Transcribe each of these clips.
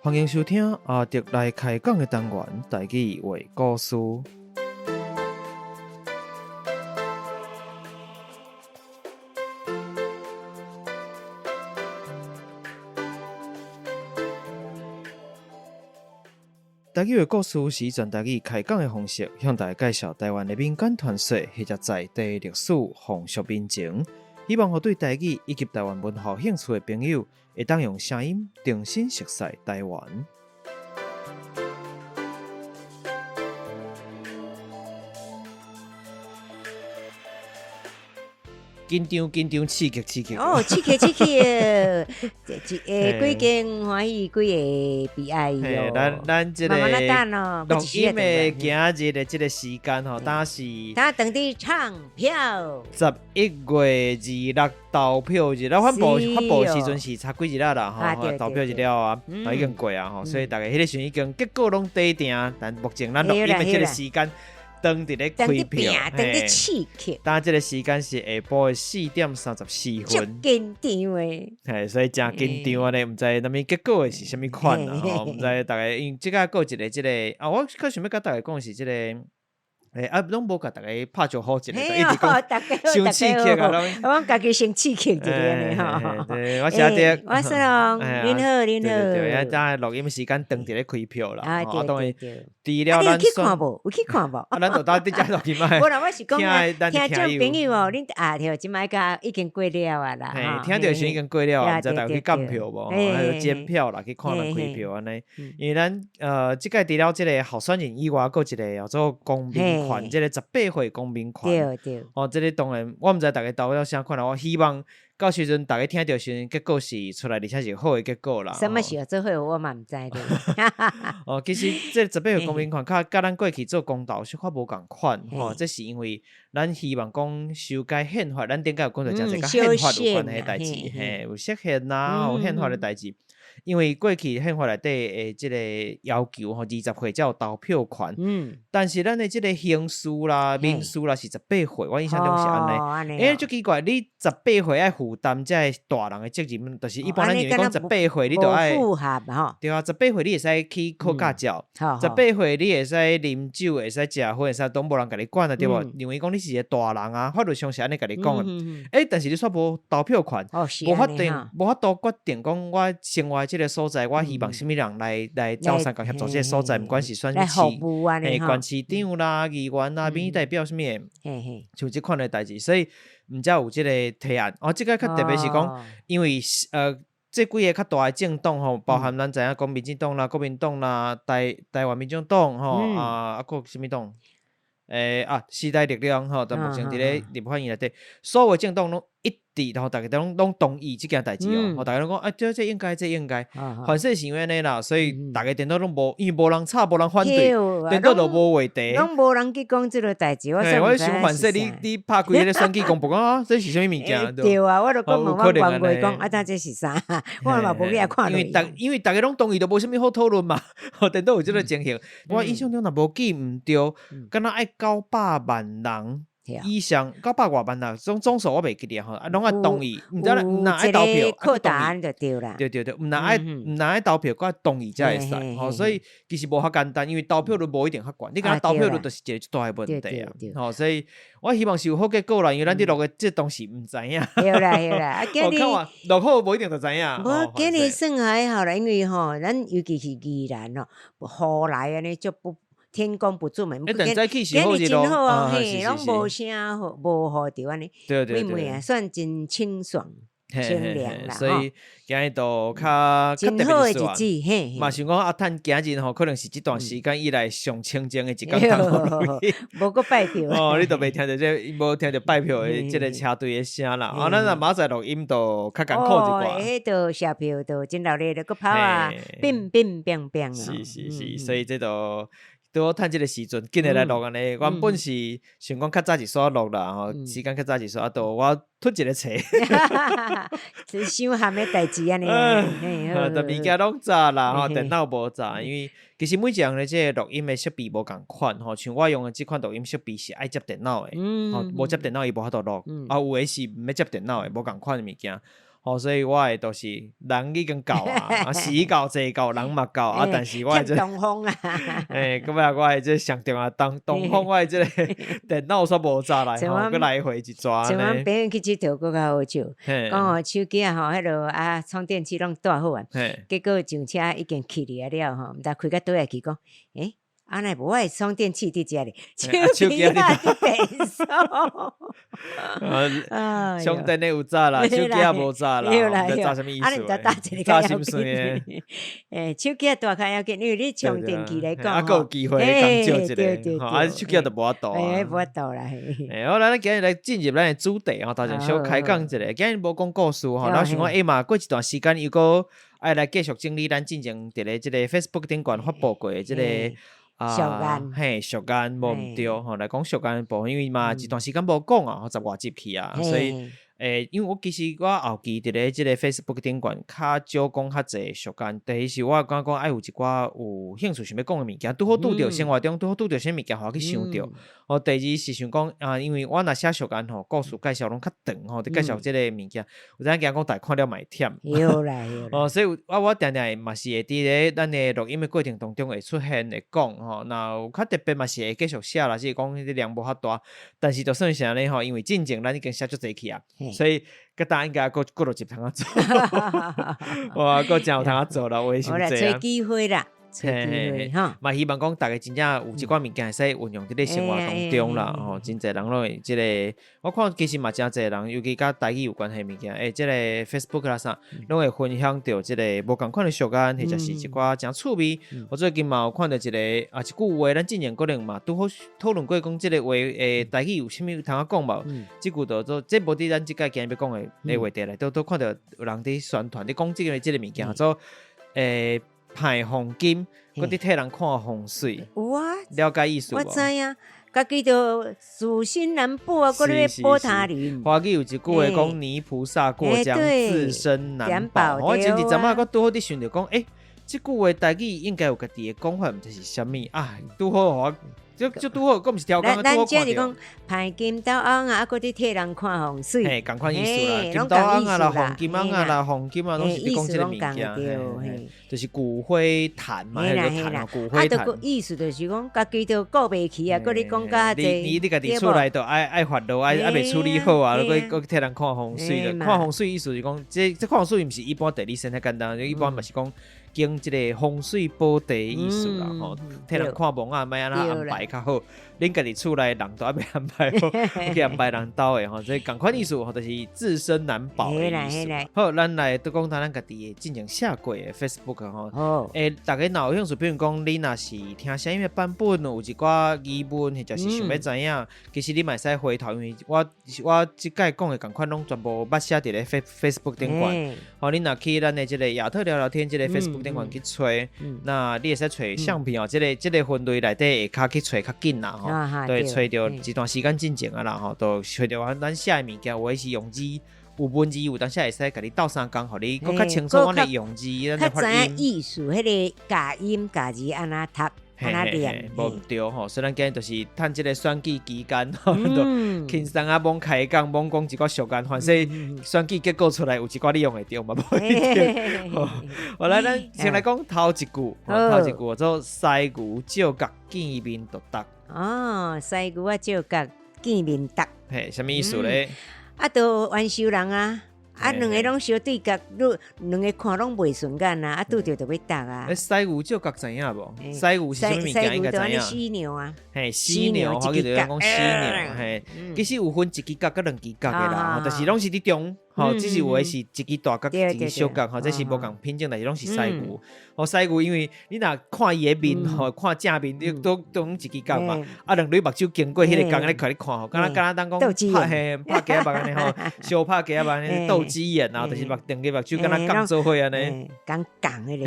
欢迎收听阿德来开讲的单元台语话故事。台语的故事是全台语开讲的方式，向大家介绍台湾的民间传说或者在地历史、风俗民情。希望对台语以及台湾文化兴趣的朋友，会当用声音重新熟悉台湾。紧张，刺激！哦，刺激！几件欢喜，几个悲哀哟。咱这个慢慢等咯，录音的今日的这个时间吼，当是等伫唱票。11月26投票日，咱发布时阵是差几日啦吼，投票日了啊，已经过啊吼，所以大家迄个时阵已经结果拢底定，但目前咱录音的这个时间。当伫咧开票，当伫刺激。当这个时间是下晡的4:34分，紧张诶。所以真紧张啊！咧，唔知那边结果是啥物款啊？吼，唔知大家因即个过一个即个啊，我可想要甲大家讲是即个。拢无甲大家拍招呼一个，一直讲伤刺激啊！我家己先刺激一个呢吼。对，我写的，我说咯，恁好。对，咱录音时间当伫咧开票啦。啊，对。除了咱有去看无？啊，咱就到伫遮录音嘛。无啦，我是讲听众朋友哦，恁对，即摆甲已经过了啊啦。听到时已经过了啊，毋知大家去监票无？还有监票啦，去看咱开票安尼。因为咱即个除了即个候选人以外，佫一个叫做公民权，即个18岁公民权。对。哦，即个当然，我毋知大家投了啥款啦。我希望到时阵大家听到时阵，结果是出来，而且是好的结果啦。什么时候做伙我嘛毋知咧。哦，其实这18岁公民权，甲咱过去做公投小可无共款吼。这是因为咱希望讲修改宪法，咱顶下有讲到真侪甲宪法有关的代志，有释宪啦，有宪法的代志。因为过去宪法内底的即个要求吼，20岁才有投票权。但是咱的即个刑事啦、民事啦是18岁，我印象中是安尼。就奇怪，你18岁爱负担这大人的责任，就是一般咱认为讲18岁你就爱符合吼。对啊，18岁你会使去考驾照，18岁你会使啉酒，会使食薰，会使都无人甲你管啊，对无？认为讲你是一个大人啊，法律上是安尼甲你讲的。但是你却无投票权，无法度决定讲我生活即个所在，我希望什么人来招商共协助这个所在，不管是选市、县市长啦、议员啦、民意代表什么的，像这款的代志，所以毋才有这个提案。这个较特别是讲，因为这几个较大的政党吼，包含咱知影讲民进党啦、国民党啦、台湾民众党吼佫什么党？时代力量吼，但目前伫咧立法院内底，所有政党拢一致，然后大家拢同意即件代志哦。大家拢讲，这应该。反正是因为安尼啦，所以大家电脑拢无，因为无人吵，无人反对，电脑就无话题。拢无人去讲即个代志，我想反正你拍开迄个选举公布讲这是啥物物件？对啊，我就讲我原话讲，但这是啥？我嘛无去看。因为大家拢同意，就无啥物好讨论嘛。电脑有即个情形，我印象中若无记毋对，敢若爱900万人。以上900多万人，总数我袂记得吼，拢爱同意，毋知毋若爱投票，靠答案就对啦。对，毋若爱投票，佮同意才会使吼，所以其实无遐简单，因为投票率无一定遐悬，你讲投票率就是一个大问题啊，吼，所以我希望是有好结果啦，因为咱伫录的这东西毋知影。对啦，我看话录好无一定就知影。无今日算还好啦，因为吼，咱尤其是宜兰哦，雨来安尼就不。天公不助嘛，但早起是好日真好啊，拢无啥无雨着安尼，妹啊，算真清爽。清凉啦，所以今日都较真好的日子，嘛想讲阿趁今日吼，可能是这段时间以来上清静的一天。无个拜票你都袂听到无听到拜票的这个车队的声啦。咱若明仔录音都较艰苦一寡。迄都下票都真热烈的个跑啊，乒乒乒乒啊。是，所以这都。对我趁即个时阵，紧来录安尼。原本是想讲较早一撮录啦，吼，时间较早一撮，都我出一个册。是想含的代志安尼。都物件拢早啦，吼，电脑无早，因为其实每一样的这个录音的设备无共款，吼，像我用的这款录音设备是爱接电脑的，吼，无接电脑伊无法度录，有的是毋要接电脑的，无共款的物件。所以我的都是人已经够啊，时够坐够，人嘛够啊，但是我的东风啊，咁啊，我的这上重要东风，我的这个电脑煞无早来，佮来回一抓像阮呢。朋友去佚佗，佫较好笑，讲手机啊迄落充电器拢带好啊，结果上车已经去了毋知开到倒来去讲，安尼无我的充电器伫遮咧，手机啊伫电视。充电的有早啦，手机也无早啦，毋知早什么意思？你毋知打一个早心酸的。手机大较要紧，因为你充电器来讲，还有机会讲少一个，手机就无法度啊，无法度啦。好，咱今日来进入咱的主题头前小开讲一下，今日无讲故事咱想讲嘛，过一段时间又搁爱来继续整理咱之前伫咧即个 Facebook 顶悬发布过的即个。俗眼，俗眼无毋对来讲俗眼部分，因为嘛一段时间无讲啊，10外集去啊，所以因为我其实我后期伫咧即个 Facebook 顶悬较少讲较济俗眼，第一是我感觉爱有一寡有兴趣想要讲的物件，拄好拄着生活中拄好拄着啥物件，互我去想着。第二是想讲因为我若写俗眼故事介绍拢较长伫介绍即个物件，有阵惊讲大家看了嘛会忝。有啦。所以我定定嘛是会伫咧咱的录音的过程当中会出现会讲那有较特别嘛是会继续写啦，只是讲量无遐大，但是就算是安尼因为进前咱已经写足济去啊，所以佮大家应该佫落一通做，哇，佫真有通啊做啦，我也想这样。找机会啦。嘛希望讲大家真正有一寡物件会使运用伫咧生活当中啦，真侪人拢会即个，我看其实嘛真侪人，尤其甲台语有关系物件，即个 Facebook 啦啥，拢会分享到即个无共款的俗眼，或者是一寡真趣味。我最近嘛有看到一个一句话，咱之前可能嘛拄好讨论过，讲即个话台语有啥物有通讲无？即句就做，这无伫咱即个今日要讲的话题内，都看到有人伫宣传伫讲即个物件，做派黄金，搁伫替人看风水，了解意思无？我知影，家己就自身难保啊，搁咧保他人。华语有一句话讲：泥菩萨过江，自身难保。我前一阵仔搁拄好伫想着讲，即句话台语应该有家己的讲法，毋知是啥物啊？拄好我。就拄好，佫毋是条讲，拄好看到。咱即是讲派金刀翁啊，佫伫替人看风水，共款意思啦。金刀翁啊啦，黄金翁啊啦，黄金啊，拢是伫讲即个物件，就是骨灰坛嘛，迄个坛骨灰坛。意思就是讲，家己都过袂去啊，佫你讲甲你家己厝内都爱烦恼，爱未处理好啊，佫替人看风水。看风水意思是讲，这看风水毋是一般地理生太简单，一般嘛是讲。经即个风水宝地的意思啦，替人看梦啊，莫安怎安排较好。恁家己厝内人都还袂安排好，去安排人兜的所以共款意思就是自身难保的意思。好，咱来都讲咱家己进行下过的 Facebook 大家若有兴趣，比如讲你若是听声音的版本，有一寡疑问或者是想要知影，其实你嘛会使回头，因为我即届讲的共款拢全部捌写伫咧 Facebook 顶悬。你若去咱的即个亚特聊聊天即个 Facebook 顶悬去找，那你会使找相片即个分类内底下骹去找较紧啦。对，找到一段时间进前啊啦，都找到咱写的物件，有的是用字，有文字，有当时会使甲你斗相共，互你更较清楚阮的用字，较知影意思，迄个假音假字安那读。无对所以咱今日就是趁即个选举期间轻松啊，罔开讲，罔讲一寡俗眼，反正选举结果出来有一寡你用会着嘛，无一定。好来，咱先来讲头一句，做西牛照角见面独特。西牛啊照角见面独。什么意思咧？都冤仇人啊！两个拢相对角，两个看拢袂顺眼啊！拄着就要打啊！西牛照角知影无？西牛是啥物物件？应该知影。犀牛啊！犀牛，我记得讲犀牛。其实有分一支角甲两支角的啦，就是拢是伫中。只是有的是一支大角，一支小角，这是无共品种，但是拢是西牛。西牛因为你若看伊的面，看正面，你都一支角嘛。两对目睭经过迄个角，你看你看敢若当讲拍假目安尼小拍假目安尼斗鸡眼啊，就是两个目睭敢若共做伙安尼。共迄个。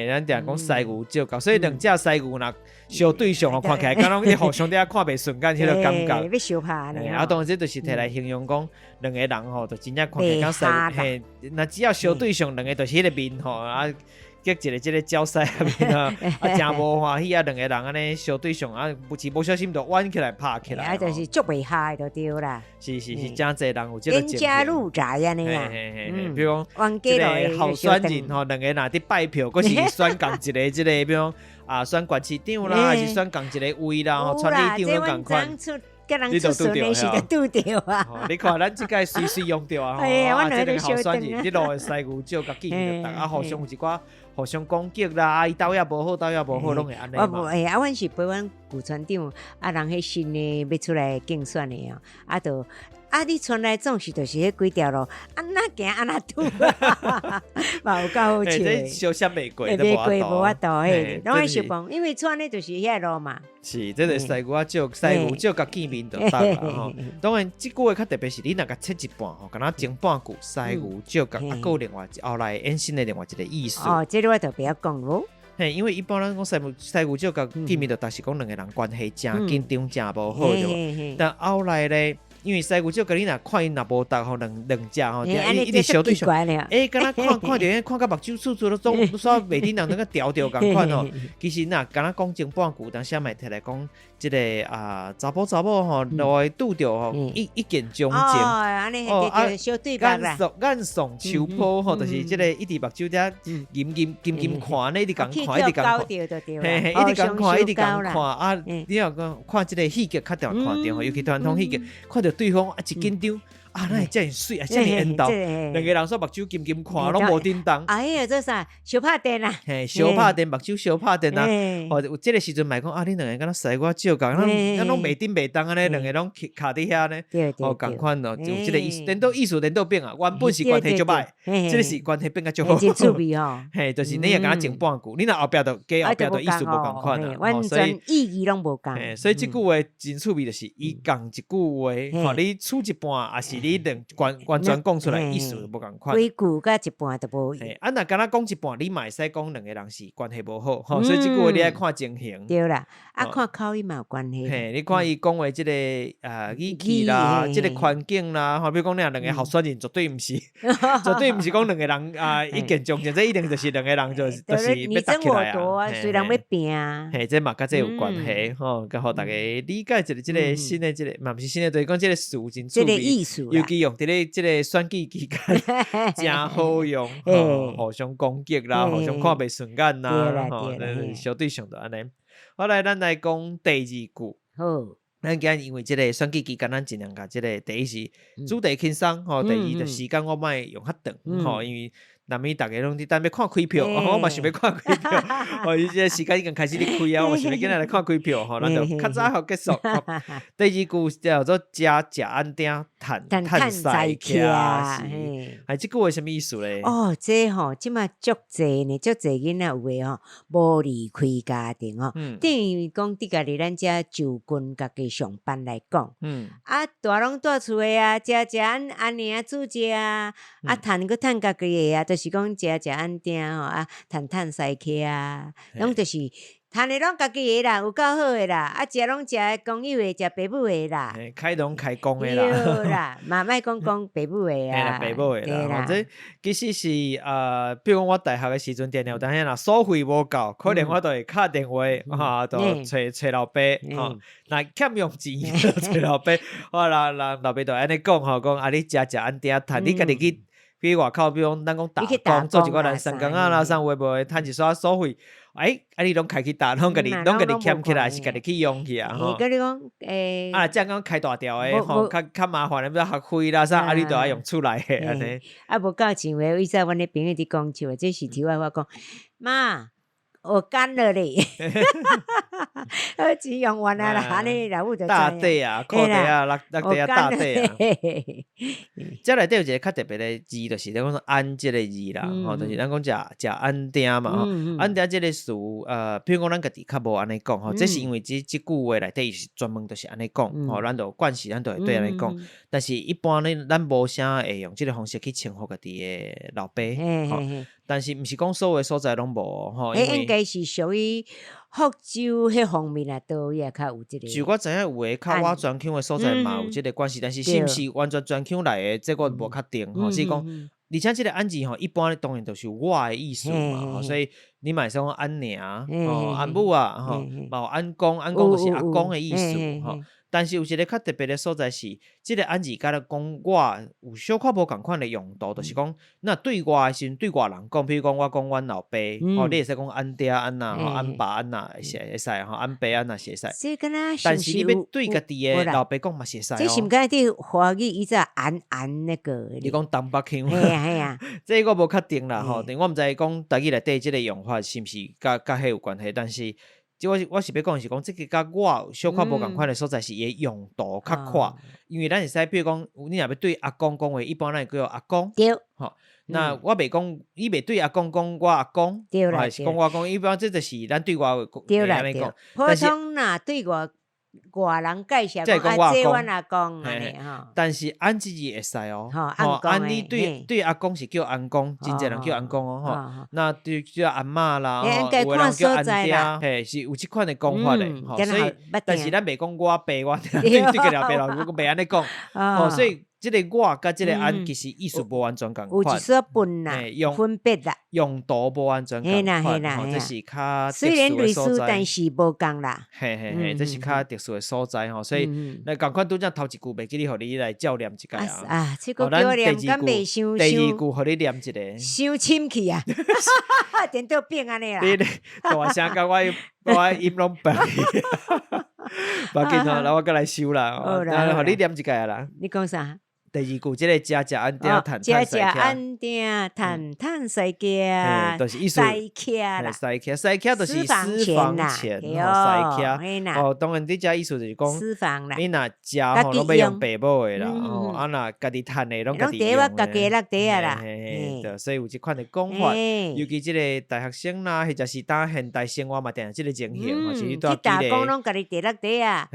咱定讲西牛照角，所以两只西牛若相对上看起来，敢若伊互相底下看袂顺眼，迄个感觉。要相拍安尼。当然这就是摕来形容讲两个人就真正看起来像西牛。那只要相对上两个就是迄个面一个即个教室下面啊，真无欢喜啊，两个人安尼相对上啊，不小心就弯起来拍起来，啊，就是足袂下就对啦。是，真侪人有即个情形。冤家路窄安尼啊，比如讲，即个候选人吼，两个人伫拜票，佫是选共一个即个，比如啊，选县市长啦，还是选共一个位啦，吼，村里长拢共款。你就拄着是就拄着啊！你看咱即个随用着啊！即个候选人，即路的西牛少甲见着逐啊，互相有一寡互相攻击啦，伊斗也无好，斗也无好，拢会安尼嘛。阮是陪阮旧村长啊，人迄新的要出来竞选的哦，啊，就你村内总是就是迄几条路，安那行安那拄，嘛有够好笑的。小闪袂过，袂过无法度嘿，拢爱想讲，因为村内就是遐路嘛。是，这个西牛少，西牛少甲见面就得啦吼。当然，即句话较特别是，你若甲切一半吼，敢若前半句西牛少甲啊，有另外后来延伸的另外一个意思。哦，这个我就不要讲咯。嘿，因为一般咱讲西牛少甲见面就但是讲两个人关系真紧张真无好对吧？但后来咧。因为西牛少甲你若看伊若无搭吼，两只吼，一直相对上，敢若看着看甲目睭处处都总煞袂顶人那个调调共款吼。其实若敢若讲前半句，当时嘛摕来讲，即个查甫吼，来拄着吼一见钟情，安尼小对白啦，眼送秋波吼，就是即个一直目睭遮金看呢，一直共看，一直共看，一直共看，一直共看啊！你若讲看即个戏剧较定看着吼，尤其传统戏剧，看着对方一紧张。那遮尔水啊，遮尔缘投，两个人煞目睭金看，拢无叮当。哎呀，这啥？小拍电啊！嘿，小拍电，目睭小拍电啊！哦，有这个时阵咪讲你两个敢若西瓜少共，咱拢袂顶袂当安尼，两个拢卡伫遐呢。哦，共款咯，就这个意思，颠倒艺术颠倒变啊！原本是关系足歹，这个是关系变甲足好。真趣味哦！嘿，就是你也敢若前半句，你若后壁就加后壁就意思无共款啊。完全意义拢无共。所以这句话真趣味，就是伊讲一句话，吼，你出一半，也是你完全讲出来意思无共款，几句甲一半都无。若敢若讲一半，你嘛会使讲两个人是关系无好，吼，所以这句话你爱看情形。对啦，看口音嘛有关系。嘿，你看伊讲话即个语气啦，即个环境啦，吼，比如讲你两个候选人绝对毋是，绝对毋是讲两个人一见钟情，这一定就是两个人就是要搭起来啊。虽然要拼，嘿，这嘛甲这有关系，吼，甲互大家理解一个即个新的即个，嘛毋是新的，就是讲即个事真趣味，这个艺术，尤其用伫咧即个选举期间，真好用，互相攻击啦，互相看袂顺眼啦，吼，相对上就安尼。好来，咱来讲第二句。好，咱今日因为即个选举期间，咱尽量甲即个第一是主题轻松，吼，第二就时间我莫用较长，吼，因为南面大家拢伫等要看开票，我嘛想要看开票，吼，伊即个时间已经开始咧开啊，我想要今日来看开票，吼，咱就较早好结束。第二句叫做食安定趁赛客，哎，即句话什么意思咧？哦，这吼，即马足济呢，足济囡仔有诶吼，无离开家庭吼，等于讲伫家己咱遮就近家己上班来讲，大拢住厝诶啊，食安尼啊，煮食啊，趁个趁家己诶啊，就是讲食安定吼，趁赛客啊，拢就是趁的拢家己诶啦，有够好诶啦，食拢食公友诶，食爸母诶啦，开拢开工诶啦，对啦，嘛莫讲爸母诶啊，爸母诶啦，这其实是比如讲我大学诶时阵，电脑当下若所费无够，可能我就会敲电话就找老爸若欠用钱找老爸，老爸就安尼讲讲你食安定趁你家己去。比如外口，比如讲咱讲打工，做一个人三工啦，啥话无，趁一撮所费，你拢开去打，拢家己欠起来，是家己去用去啊，吼。跟你讲，这样讲开大条诶，吼，较麻烦诶，要学费啦，啥你都要用出来诶，安尼。无够钱话，以前阮诶朋友伫讲笑，这是题外话讲，妈。我干了咧，钱用完啊啦，安尼老母就大底啊，裤底啊，落地啊，大底啊。这内底有一个较特别的字，就是咱讲安这个字啦，吼，就是咱讲食安定嘛，吼，安定这个词，比如讲咱家己较无安尼讲，吼，这是因为这句话内底是专门就是安尼讲，吼，咱就惯习，咱就会对安尼讲。但是一般呢，咱无啥会用这个方式去称呼家己的老爸，吼。但是毋是讲所有所在拢无吼，应该是属于福州迄方面啊，都也较有即个。据我知影有诶较我专腔诶所在嘛有即个关系，但是是毋是完全专腔来诶，这我无确定吼。是讲而且这个安字吼，一般当然都是我的意思嘛，所以你嘛会使讲安娘安母啊，嘛有安公，安公就是阿公的意思吼。但是有一个较特别的所在是，这个安字甲咧讲我有小可无共款的用途，就是讲那对外的时阵对外人讲，比如讲我讲阮老爸，你会使讲安爹安娜，安爸安娜会使安爸安娜会使。但是你要对家己的老爸讲嘛会使哦。这是毋敢对华语伊只安那个。你讲东北腔。系啊，这我无确定啦吼，我毋知讲台语内底即个用法是毋是甲迄有关系，但是。我是要讲是讲，这个甲我小可无共款的所在是伊用途较宽，因为咱会使比如讲，你若要对阿公讲话，一般咱会叫阿公，对，吼。那我袂讲，伊袂对阿公讲我阿公，还是讲我公，一般这就是咱对外对啦对。普通若对外人介绍讲啊，这阮阿公安尼吼。但是安字会使哦，安你对阿公是叫安公，真侪人叫安公哦吼。那对叫阿嬷啦，有人叫安爹，嘿是有即款的讲法的，所以但是咱袂讲我爸我对个老爸老母袂安尼讲，所以。这个我甲这个安其实意思无完全共款，有一说分啦，分别啦，用途无完全共款，这是较虽然类似，但是无共啦。嘿，这是较特殊的所在吼，所以来共款拄则头一句袂记你，互你来照念一下啊。这个叫念敢袂伤，第二句互你念一个，伤深去啊，颠倒变安尼啦。大声甲我音拢白，别紧吼，那我过来收啦，互你念一个啦。你讲啥？第二句，这个家家安定谈家家安定谈西家，就是意思西家啦，西家就是私房钱，西家。当然你这意思就是讲私房啦，你若家吼拢要用爸母的啦，啊若家己趁的拢家己用的。家己落地啊啦，所以有这款的讲法，尤其这个大学生啦，或者是当现代生活嘛，定这个情形，其实都要记咧。去打工拢家己地落地啊，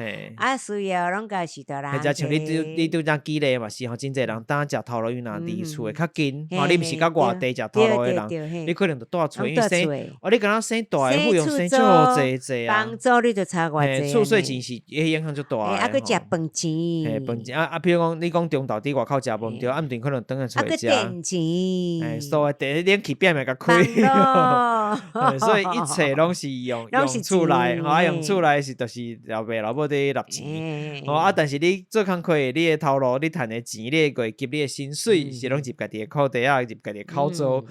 需要拢家是的啦。或者像你拄则记咧嘛是。真侪人当食头路，因若离厝会较近，你毋是甲外地食头路的人，你可能就住厝，因为生，你敢若生大的费用生足济啊，房租你就差偌济，厝税钱是影响就大的。啊，佮食饭钱，饭钱比如讲你讲中昼伫外口食饭对，暗顿可能等下出来食。电钱，所以第冷气变咪甲开，所以一切拢是用厝内，用厝内是就是老爸老母伫纳钱，但是你做工课，你的头路，你趁的钱，你的月给你的薪水是拢入家己的口袋啊，入家己的口租，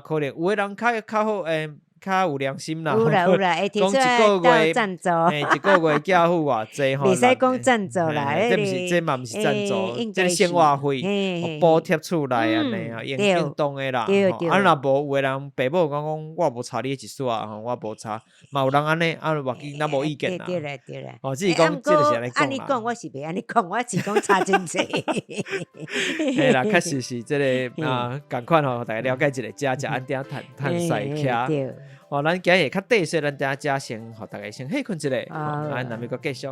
可能有的人较好较有良心啦，有啦，讲一个月赞助，一个月缴付偌济吼，袂使讲赞助啦，这嘛毋是赞助，这生活费补贴厝内安尼啊，应当的啦。啊，若无有的人爸母讲我无差你一丝啊，我无差，嘛有人安尼，话咱无意见啦。对啦。只是讲这就是安尼讲啦。安尼讲我是袂安尼讲，我是讲差真济。嘿啦，确实是这个共款吼，大家了解一下，食安定趁西徛。咱今日较短，所以咱等下先，互大家先休困一下，咱下面个继续。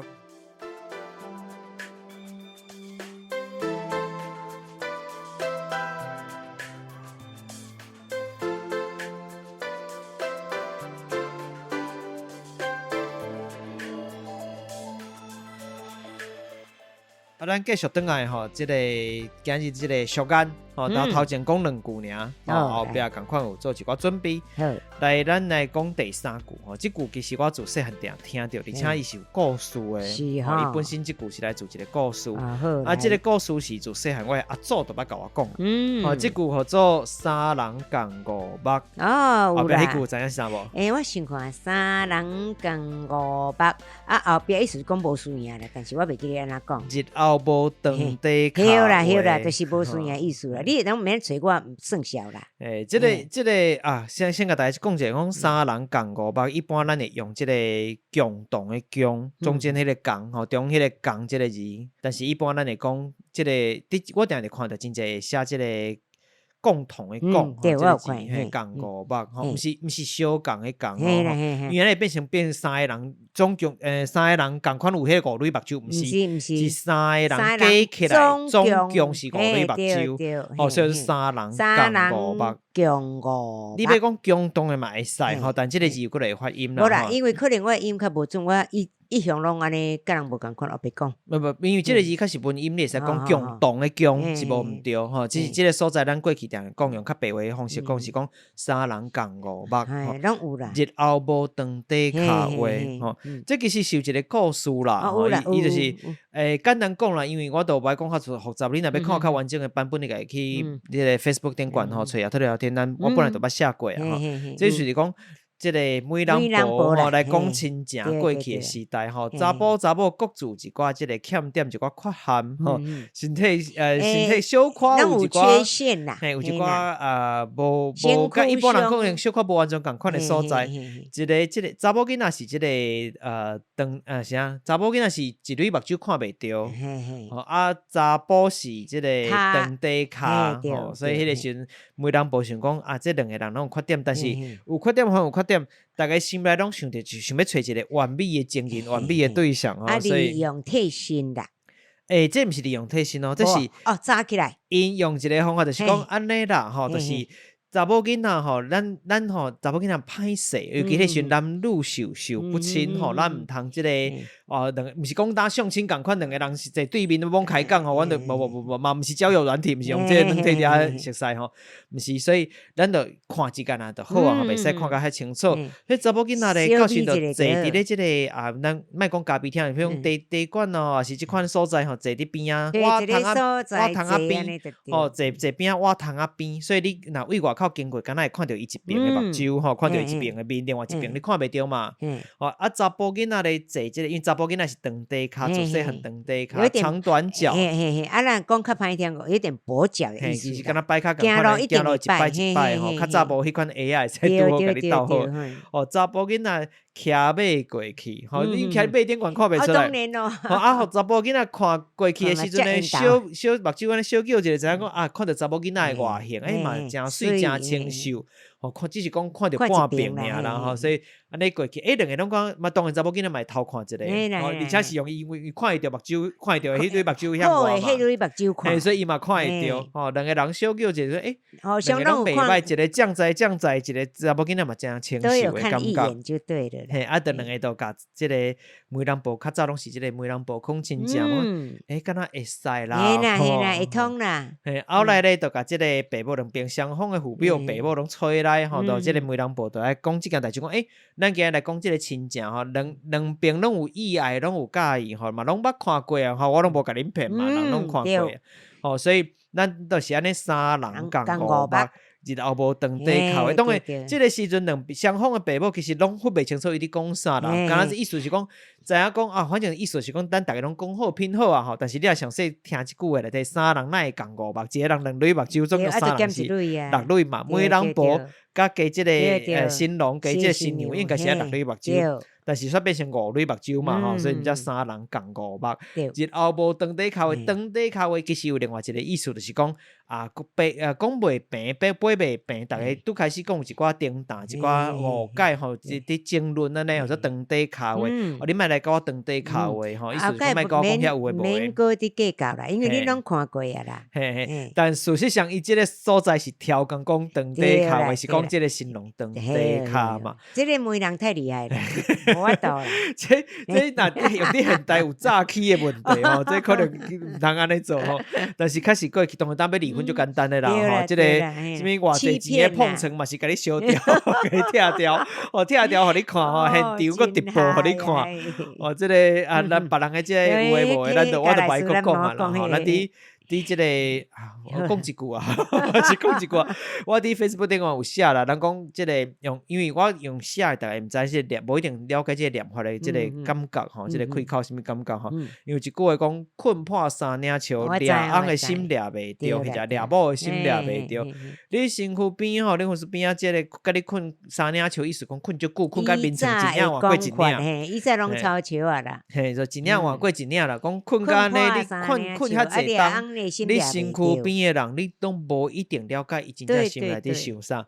咱继续转来吼，即个今日即个俗眼，头前讲2句尔，后壁共款有做一寡准备。来，咱来讲第3句吼，即句其实我自细汉定听到，而且伊是有故事的。是伊本身即句是来自一个故事。即个故事是自细汉我阿祖都捌甲我讲。即句叫做3人共5目。后壁迄句知影是啥无？我想看3人共5目，后壁意思讲无输赢啦，但是我袂记得安怎讲。日后无长地靠。好啦，就是无输赢意思啦。你当免找我算数啦。即个先甲大家讲一下，讲3人共5目，一般咱会用即个共同的共，中间迄个共吼，中迄个共即个字，但是一般咱会讲即个，我定定看到真侪写即个。共同的共，对，我有看，共5目，吼，毋是小共的共，原来变成3个人，总共3个人共款有迄个5蕊目睭，毋是3个人加起来，总共是5蕊目睭，所以是3人共5目。共5，你要讲共同的嘛会使吼，但即个字有过来发音啦。无啦，因为可能我音较无准，我一向拢安尼，甲人无共款，后壁讲。不，因为即个字较是文音，你会使讲共同的共是无毋对吼。只是即个所在，咱过去定讲用较白话的方式讲，是讲三人共五目，拢有啦。日后无长底骹话，吼，这其实是有一个故事啦。伊就是简单讲啦，因为我都无爱讲较复杂，你若要看较完整的版本，你家去即个 Facebook 顶管吼，找啊，特聊天，我本来就捌写过啊，吼，这就是讲。即个美人婆吼来讲亲情过去的时代吼，查甫各自一寡即个欠点，一寡缺陷吼，身体小可有一寡缺陷啦，有一寡无甲一般人可能小可无完全共款的所在。即个查某囝仔是即个啥？查某囝仔是一对目睭看袂着，查甫是即个长底骹吼，所以迄个时阵美人婆想讲这两个人拢有缺点，但是有缺点还有缺点。大家心内拢想着，就想要找一个完美的情人、完美的对象哦，所以利用替身啦。这毋是利用替身哦，这是扎起来。因用一个方法，就是讲安尼啦，吼，就是查某囡仔吼，咱吼查某囡仔歹势，尤其迄时男女授不亲吼，咱毋通即个毋是讲打相亲共款，两个人是坐对面都罔开讲吼，阮就无嘛，毋是交友软体，毋是用即个软体遐熟悉吼，毋是，所以咱就看一间啊就好啊，袂使看甲遐清楚。迄查某囡仔咧，到时就坐伫咧即个咱莫讲咖啡厅，比如地馆哦，还是即款所在吼，坐伫边啊，瓦窗仔边，坐边啊瓦窗仔边，所以你若为外口经过，敢若会看到伊一边的目睭吼，看到伊一边的面，另外一边你看袂着嘛。查甫囡仔咧坐即个，因为查甫囡仔是长底骹，做细汉长底骹，长短脚。咱讲较歹听，有点跛脚的意思。是敢若摆骹共款的，行路一摆一摆吼，较早无迄款 AI 会使拄好甲你斗好。查甫囡仔骑马过去，你骑马顶悬看袂出来。当然咯。查甫囡仔看过去的时阵咧，小目睭安尼小叫一个，知影讲看到查某囡仔的外形，嘛真水真清秀。看只是讲看到半边尔啦吼，所以安尼过去，两个拢讲，嘛当然查某囡仔嘛会偷看一个，而且是用因为看会着目睭，看会着迄对目睭向外嘛，迄对目睭看，所以伊嘛看会着，两个人小叫一个，两个拢袂歹，一个降在，一个查某囡仔嘛真清秀的感觉，一眼就对了。两个都甲即个媒人婆，较早拢是即个媒人婆讲亲情，敢若会使啦，会通啦。后来咧，就甲即个爸母两边双方的父母、爸母拢找来吼，到即个媒人婆就来讲即件代志，讲咱今日来讲即个亲情吼，两边拢有意爱，拢有介意吼，嘛拢捌看过啊，我拢无甲恁骗嘛，人拢看过，所以咱都是安尼三人共五目。日后无长底骹，当然，即个时阵双方的爸母其实拢分袂清楚伊伫讲啥啦。敢若是意思是讲，知影讲反正意思是讲，咱逐个拢讲好拼好啊吼。但是你也详细听一句话内底，三人哪会共五目？一个人两蕊目睭，总共三人是六蕊嘛。媒人婆甲加即个新郎加即个新娘，应该是六蕊目睭。但是煞变成五蕊目睭嘛吼，所以人家三人共五目。日后无长底骹话，长底骹话其实有另外一个意思，就是讲讲袂平，背袂平，逐个拄开始讲有一寡重担，一寡误解吼，伫争论安尼，或者长底骹话，你莫来甲我长底骹话吼，意思是莫甲我讲遐有诶无诶。免过伫计较啦，因为你拢看过啊啦。但事实上，伊即个所在是挑讲长底骹话，是讲即个新郎长底骹嘛。即个媒人太厉害啦。无法度啦，这若用伫现代有诈欺的问题吼，这可能毋通安尼做吼。但是确实过去当然当要离婚就简单的啦吼，即个什么偌济钱的碰瓷嘛是甲你烧掉，甲你拆掉，拆掉互你看吼，现场佫直播互你看，即个咱别人的即个有诶无诶，我就袂讲嘛啦吼，咱伫即个我讲一句啊，是讲一句，我伫 Facebook 顶有写啦，人讲即个因为我用写，大家毋知即个念，无一定了解即个念法的即个感觉吼，即个开口什么感觉吼？因为一句话讲，困破三领树，掠翁的心掠袂着，或者掠某的心掠袂着。你身躯边吼，你身躯边即个甲你困三领树，意思讲困足久，困甲眠床一领换过一领，伊早拢超笑啊啦，就一领换过一领啦，讲困甲安尼，你困较济重。你身躯边的人，你都无一定了解伊真正心内伫想啥，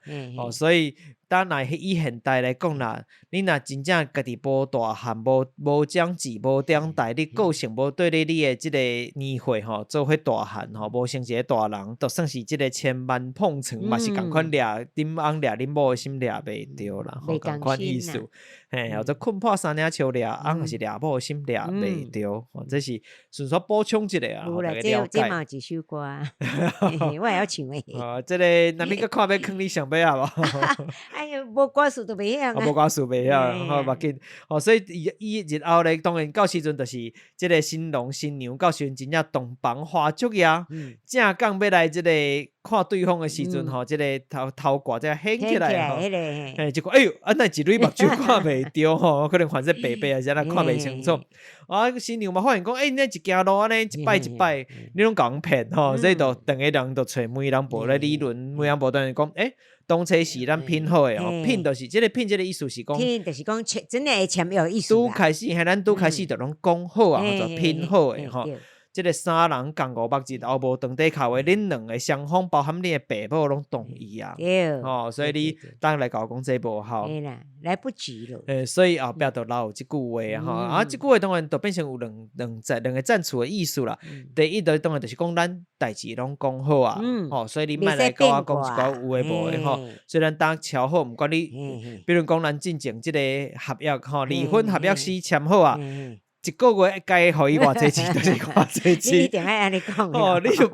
所以当然以现代来讲啦，你若真正家己无大汉，无长志，无长大，你个性无对你的即个年岁吼做伙大汉吼，无成一个大人，就算是即个千万碰瓷，嘛是共款掠恁翁掠恁某的心掠袂着啦，吼共款意思。嘿，或者困破三领树掠翁，是掠某的心掠袂着，这是顺续补充一下啊，大家了解。这嘛一首歌，我也要唱诶。这个那边个看要坑你上尾啊无？哎呀，无歌词都袂晓啊。无歌词袂晓，好目紧。所以伊日后咧，当然到时阵就是即个新郎新娘到时阵真正洞房花烛夜，正讲要来即个看对方的时阵吼，即个头挂这掀起来吼，结果哎呦，那一蕊目睭看袂着吼，可能反正白白啊，啥咱看袂清楚。新娘嘛发现讲，你那一行路安尼一摆一摆，你拢甲人骗吼，所以就两个人就找每人无咧理论，每人无等于讲，当初是咱拼好诶吼，拼就是即个拼即个意思是讲，拼就是讲真诶签约意思啦。拄开始，咱拄开始就拢讲好啊，或者拼好诶吼。即个三人共五目日后无当底靠诶，恁两个双方包含你诶爸母拢同意啊。所以你当来甲我讲这无效。来不及了。所以后壁就留即句话啊，即句话当然就变成有两个赞词诶意思啦。第一就当然就是讲咱代志拢讲好啊，所以你莫来甲我讲一寡有诶无诶吼。虽然当敲好，毋管你，比如讲咱进前即个合约吼，离婚合约书签好啊。一个月该互伊偌济钱，就是偌济钱。你一定爱安尼讲。你就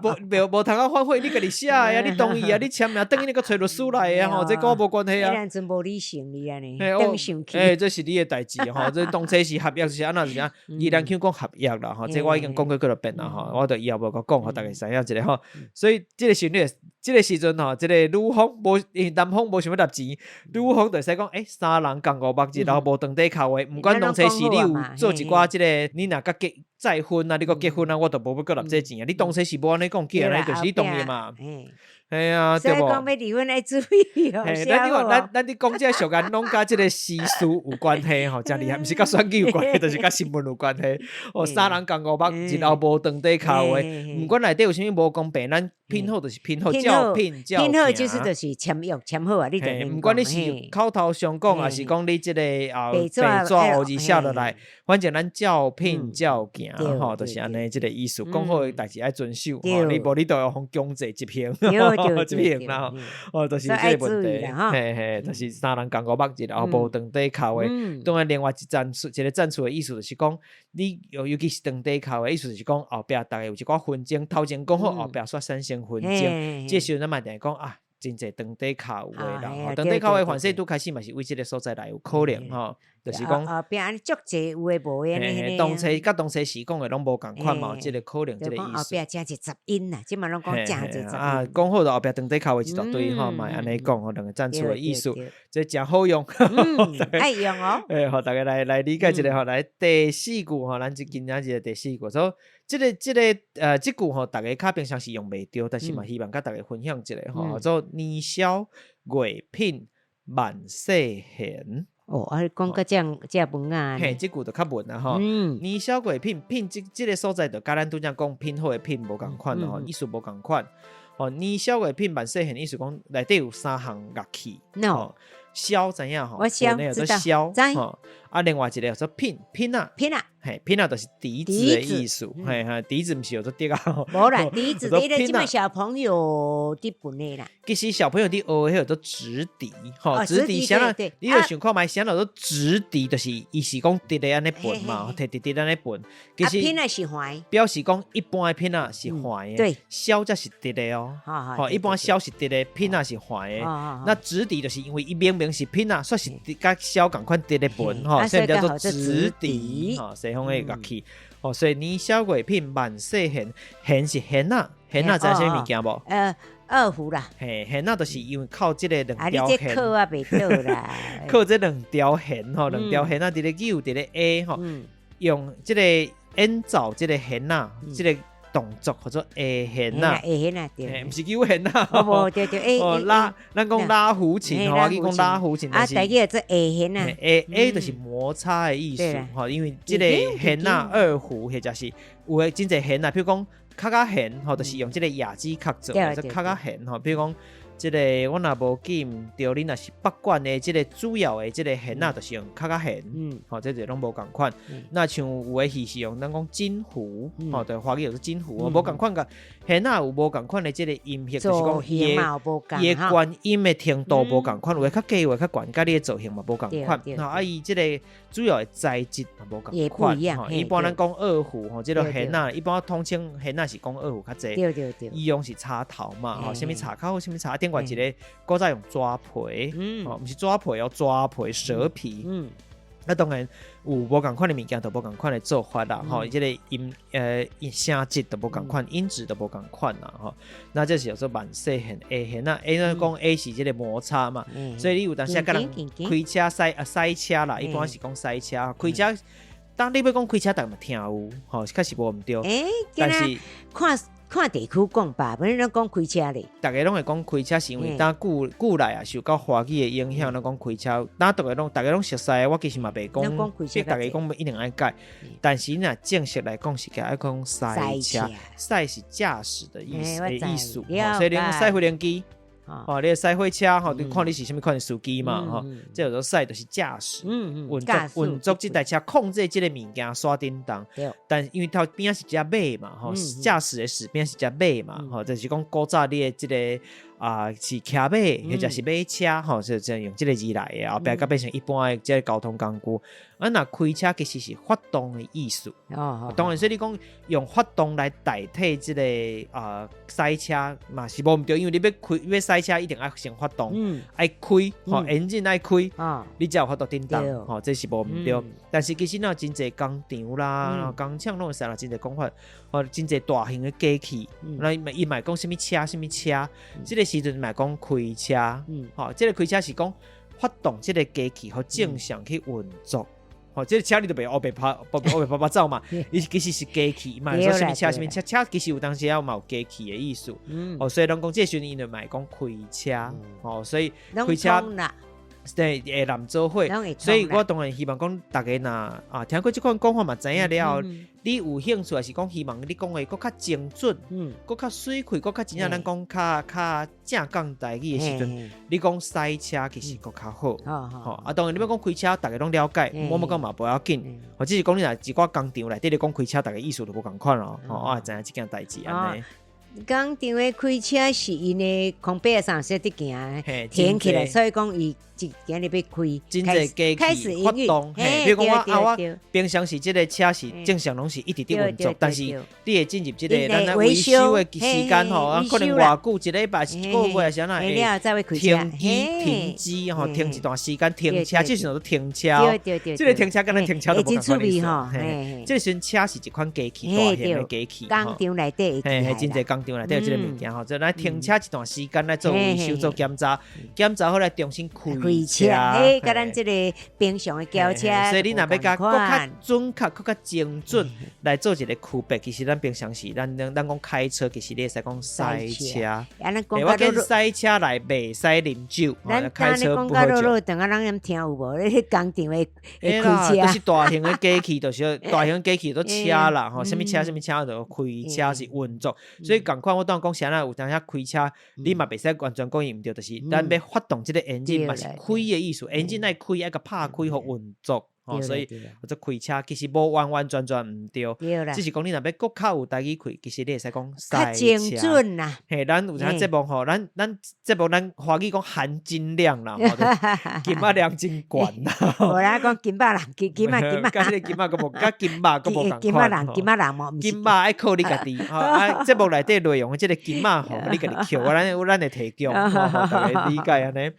无通啊反悔，你家己写啊，你同意啊，你签名，等于你个找律师来啊，吼，这跟我无关系啊。咱真无理性你安尼，等上去。这是你的代志吼，这当初是合约是安怎是安，依然讲合约啦，吼，这我已经讲过几遍啦，吼，我就以后无讲，互大家知影一下吼。所以这个旋律，这个时阵吼，这个女方无，男方无想要拿钱，女方就使讲，三人共5目日，然后无当底靠的，毋管当初是你有做一寡。即个你若甲再婚啊，你个结婚啊，我都无要搁拿这钱啊！你当初是无安尼讲，既然就是你同意嘛。啊，对无？所以讲要离婚要注意哦。咱你讲这俗言，拢甲即个习俗有关系吼，真厉害，毋是甲选举有关系，就是甲新闻有关系。三人共5目日后无当底靠的，毋管内底有啥物无公平，咱拼好就是拼好，照拼照拼好就是签约签好啊！你就毋管你是口头上讲，还是讲你即个白纸黑字写落来，反正咱照拼照行吼，就是安尼即个意思。讲好的代志爱遵守，你无你都要互强制执行。这片啦，就是这个问题，就是三人共5目日后无当底靠的。当然，另外一个赞词的意思就是讲，你尤其是当底靠的意思就是讲，后壁大家有一寡纷争，头前讲好，后壁煞产生纷争。这时阵咱嘛定讲啊，真侪当底靠的啦，当底靠的反正拄开始嘛是为这个所在来有可能吼。就是讲后壁足济有诶无诶，当初甲当初时讲诶拢无共款嘛，即个可能即个意思。后壁真侪杂音啦，即嘛拢讲真侪杂音。讲好了后壁当底靠诶一大堆吼，嘛安尼讲吼，两个赞词诶意思，这真好用。爱用哦。互大家来理解一下吼，来第4句吼，咱今仔日第4句，所以即句吼，大家较平常是用袂着，但是嘛希望甲大家分享一下吼，做年少月聘万世贤。讲个这文啊，即句就较文啊吼。年少月聘即个所在就甲咱拄则讲聘好的聘无共款咯，意思无共款。年少月聘万世贤，意思讲内底有3项乐器。箫知影吼？我箫知道。另外一个叫做聘啊。聘啊，就是笛子的意思。笛子毋是有做笛啊。无啦，笛子你咧，即摆小朋友伫本诶啦。其实小朋友伫学迄个做直笛，直笛啥啦？你就想看觅啥叫做直笛，就是伊是讲直咧安尼歕嘛，摕直安尼歕。其实聘啊是环，表示讲一般的聘啊是环的，箫才是直咧哦。一般箫是直咧，聘啊是环的。那直笛就是因为伊明明是聘啊，说是甲箫共款直咧歕，所以叫做直笛。西方的乐器，所以年少月聘万世贤，贤是贤啊，贤啊知啥物件无？二胡啦，弦啊，就是因为靠这个两条弦，你这靠啊袂到啦，靠这两条弦吼，两条弦啊，伫咧 U， 伫咧 A 吼，用这个演奏这个弦啊，这个动作或者下弦啊，对，不是九弦啊，对，拉，咱讲拉胡琴，我讲拉胡琴，啊，第二个做下弦啊，A 就是摩擦的意思，因为这个弦啊，二胡或者是有的真侪弦啊，比如讲。卡卡弦吼，就是用这个亚基克做，或者卡卡弦吼，比如讲这个我若无记毋对，你若是北管的这个主要的这个弦啊，就是用较弦，这就拢无共款。那像有的戏是用咱讲金胡，对，华语就是金胡，无共款个弦啊有无共款的这个音色，就是讲伊的关音的程度无共款，有的较低，有的较悬，甲你的造型嘛无共款。伊这个主要的材质嘛无共款。一般咱讲二胡，这个弦啊，一般通称弦啊是讲二胡较济，伊用是插头嘛，什么插口，什么插顶。一个古早用抓皮，不是抓皮，要抓皮蛇皮。当然有无共款的物件，就无共款的做法啦。这个音声质都无共款，音质都无共款啦。那这是有说慢细弦 A 弦啊 ，A 讲 A 是这个摩擦嘛，所以你有当时甲人开车塞车啦，一般是讲塞车开车。当你要讲开车，大家嘛听有，确实无毋对。但是看地区讲吧，不然咱讲开车咧。大家拢会讲开车，是因为当古来啊受到华语的影响，咱讲开车。大家拢熟悉，我其实嘛袂讲，即大家讲一定爱改。但是若正式来讲是爱讲赛车，赛是驾驶的意思，所以你讲赛飞轮机。你赛火车就看你是什么款的司机嘛，这有时候赛就是驾驶，运作这台车控制这个物件刷叮当。但因为它边是只马嘛，驾驶的士边是只马嘛，就是讲古早你的这个是骑马或者是马车，就这样用这个字来的，后壁甲变成一般的这个交通工具。那开车其实是发动的意思，当然所以你讲用发动来代替这个赛车嘛是无毋对，因为你要赛车一定要先发动，爱开engine爱开，你才有法度叮当，这是无毋对。但是其实那真侪工厂啦、工厂拢有啥啦，真侪讲法，真侪大型的机器，那伊嘛讲什么车，这个时阵嘛讲开车，这个开车是讲发动这个机器和正常去运作。这个车你就袂黑白拍走嘛，伊其实是机器嘛，说什么车，车其实有当时也有机器的意思。所以人讲这时阵伊就卖讲开车，所以开车对会难做伙。所以我当然希望讲大家若听过这款讲法嘛，知影了，你有兴趣还是讲希望你讲的更较精准，更较水开，更较真正咱讲较正港台语的时阵，你讲赛车其实更较好。当然你要讲开车，大家拢了解，我们讲嘛不要紧。只是讲你若一寡工厂内底你讲开车，大家意思就无共款咯。我知影这件代志安尼。工厂的开车是因的空白上说得行，停起来，所以讲伊一今日要开，真侪机器发动。比如讲我平常时这个车是正常拢是一直在运作，但是你会进入这个咱的维修的时间可能偌久一礼拜、一个月是安那会停机停一段时间停车，这时阵都停车。这个停车跟咱停车都无同款意思。这时阵车是一款机器，大型的机器。工厂内底真侪工厂内底有这个物件就咱停车一段时间来做维修、做检查好来重新开车，甲咱这个平常的轿车，所以你若要甲更较准确、更较精准来做一个区别，其实咱平常时咱讲开车，其实你会使讲赛车。我跟赛车来袂使啉酒，开车不喝酒。等下咱听有无？你工厂的开车，就是大型的机器，就是大型机器都车啦，什么车就开车是运作，所以赶快我当讲啥啦，有当下开车，你嘛袂使完全讲伊毋对，就是咱要发动这个engine嘛是开的意思，engine爱开爱个拍开和运作。所以或者开车其实无完全毋对，只是讲你若要更较有台语开，其实你会使讲赛车。较精准啦。咱有啥节目咱节目咱华语讲含金量啦，金马量真悬啦。无啦讲金马人，金马，甲迄个金马个无，甲金马个无共款。金马人无，金马爱靠你家己。节目内底内容即个金马你家己扣，咱会提供，大家理解安尼。